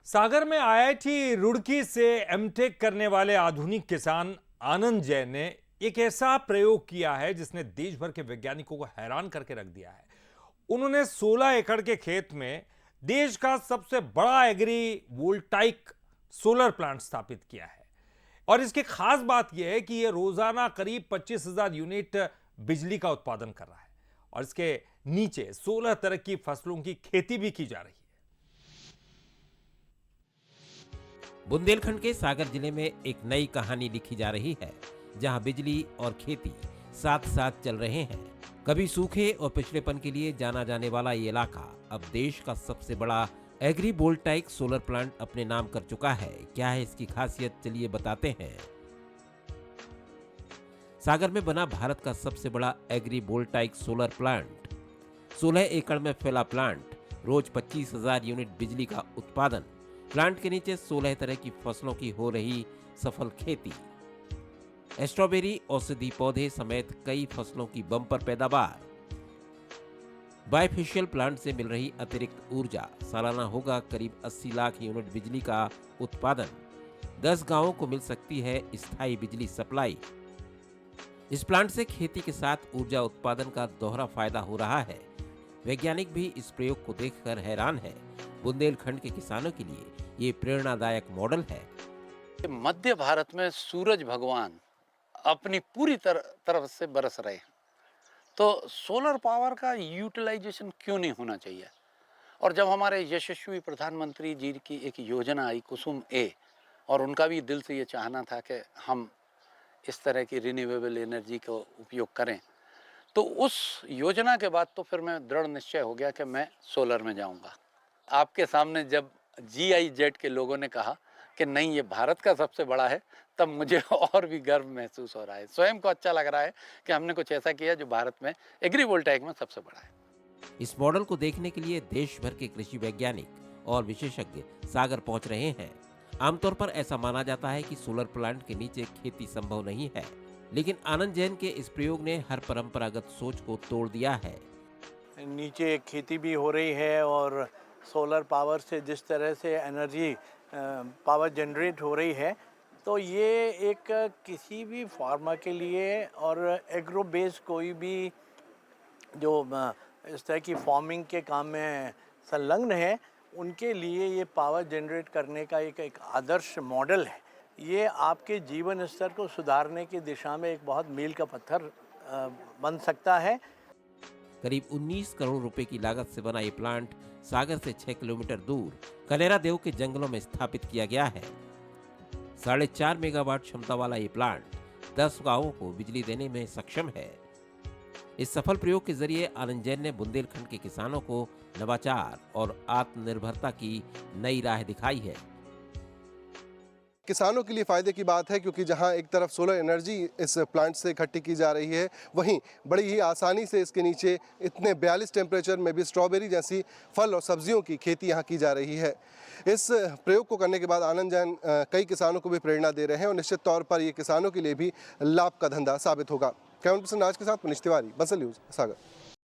सागर में आईआईटी रुड़की से एमटेक करने वाले आधुनिक किसान आनंद जैन ने एक ऐसा प्रयोग किया है जिसने देश भर के वैज्ञानिकों को हैरान करके रख दिया है। उन्होंने 16 एकड़ के खेत में देश का सबसे बड़ा एग्री वोल्टाइक सोलर प्लांट स्थापित किया है और इसकी खास बात यह है कि यह रोजाना करीब 25,000 यूनिट बिजली का उत्पादन कर रहा है और इसके नीचे 16 तरह की फसलों की खेती भी की जा रही है। बुंदेलखंड के सागर जिले में एक नई कहानी लिखी जा रही है, जहां बिजली और खेती साथ साथ चल रहे हैं। कभी सूखे और पिछड़ेपन के लिए जाना जाने वाला ये इलाका अब देश का सबसे बड़ा एग्री वोल्टाइक सोलर प्लांट अपने नाम कर चुका है। क्या है इसकी खासियत, चलिए बताते हैं। सागर में बना भारत का सबसे बड़ा एग्री वोल्टाइक सोलर प्लांट। 16 एकड़ में फैला प्लांट रोज 25,000 यूनिट बिजली का उत्पादन। प्लांट के नीचे 16 तरह की फसलों की हो रही सफल खेती। स्ट्रॉबेरी, औषधि पौधे समेत कई फसलों की बम्पर पैदावार। बायफेशियल प्लांट से मिल रही अतिरिक्त ऊर्जा। सालाना होगा करीब 80 लाख यूनिट बिजली का उत्पादन। 10 गांवों को मिल सकती है स्थायी बिजली सप्लाई। इस प्लांट से खेती के साथ ऊर्जा उत्पादन का दोहरा फायदा हो रहा है। वैज्ञानिक भी इस प्रयोग को देखकर हैरान है। बुंदेलखंड के किसानों के लिए ये प्रेरणादायक मॉडल है। मध्य भारत में सूरज भगवान अपनी पूरी तरफ से बरस रहे हैं, तो सोलर पावर का यूटिलाइजेशन क्यों नहीं होना चाहिए। और जब हमारे यशस्वी प्रधानमंत्री जी की एक योजना आई कुसुम ए, और उनका भी दिल से ये चाहना था कि हम इस तरह की रिन्यूएबल एनर्जी का उपयोग करें, तो उस योजना के बाद तो फिर मैं दृढ़ निश्चय हो गया कि मैं सोलर में जाऊंगा। आपके सामने जब GIZ के लोगों ने कहा कि नहीं ये भारत का सबसे बड़ा है, तब मुझे और भी गर्व महसूस हो रहा है। स्वयं को अच्छा लग रहा है कि हमने कुछ ऐसा किया जो भारत में एग्री वोल्टाइक में सबसे बड़ा है। इस मॉडल को देखने के लिए देश भर के कृषि वैज्ञानिक और विशेषज्ञ सागर पहुंच रहे हैं। आमतौर पर ऐसा माना जाता है कि सोलर प्लांट के नीचे खेती संभव नहीं है, लेकिन आनंद जैन के इस प्रयोग ने हर परंपरागत सोच को तोड़ दिया है। नीचे खेती भी हो रही है और सोलर पावर से जिस तरह से एनर्जी पावर जनरेट हो रही है, तो ये एक किसी भी फार्मर के लिए और एग्रो बेस्ड कोई भी जो इस तरह की फार्मिंग के काम में संलग्न है, उनके लिए ये पावर जनरेट करने का एक आदर्श मॉडल है। ये आपके जीवन स्तर को सुधारने की दिशा में एक बहुत मील का पत्थर बन सकता है। करीब 19 करोड़ रुपए की लागत से बना ये प्लांट सागर से 6 किलोमीटर दूर कनेरा देव के जंगलों में स्थापित किया गया है। 4.5 मेगावाट क्षमता वाला ये प्लांट 10 गांवों को बिजली देने में सक्षम है। इस सफल प्रयोग के जरिए आनंद जैन ने बुंदेलखंड के किसानों को नवाचार और आत्मनिर्भरता की नई राह दिखाई है। किसानों के लिए फ़ायदे की बात है, क्योंकि जहां एक तरफ सोलर एनर्जी इस प्लांट से इकट्ठी की जा रही है, वहीं बड़ी ही आसानी से इसके नीचे इतने 42 टेम्परेचर में भी स्ट्रॉबेरी जैसी फल और सब्जियों की खेती यहां की जा रही है। इस प्रयोग को करने के बाद आनंद जैन कई किसानों को भी प्रेरणा दे रहे हैं और निश्चित तौर पर ये किसानों के लिए भी लाभ का धंधा साबित होगा। कैमरा पर्सन राज के साथ मनीष तिवारी, बंसल न्यूज़, सागर।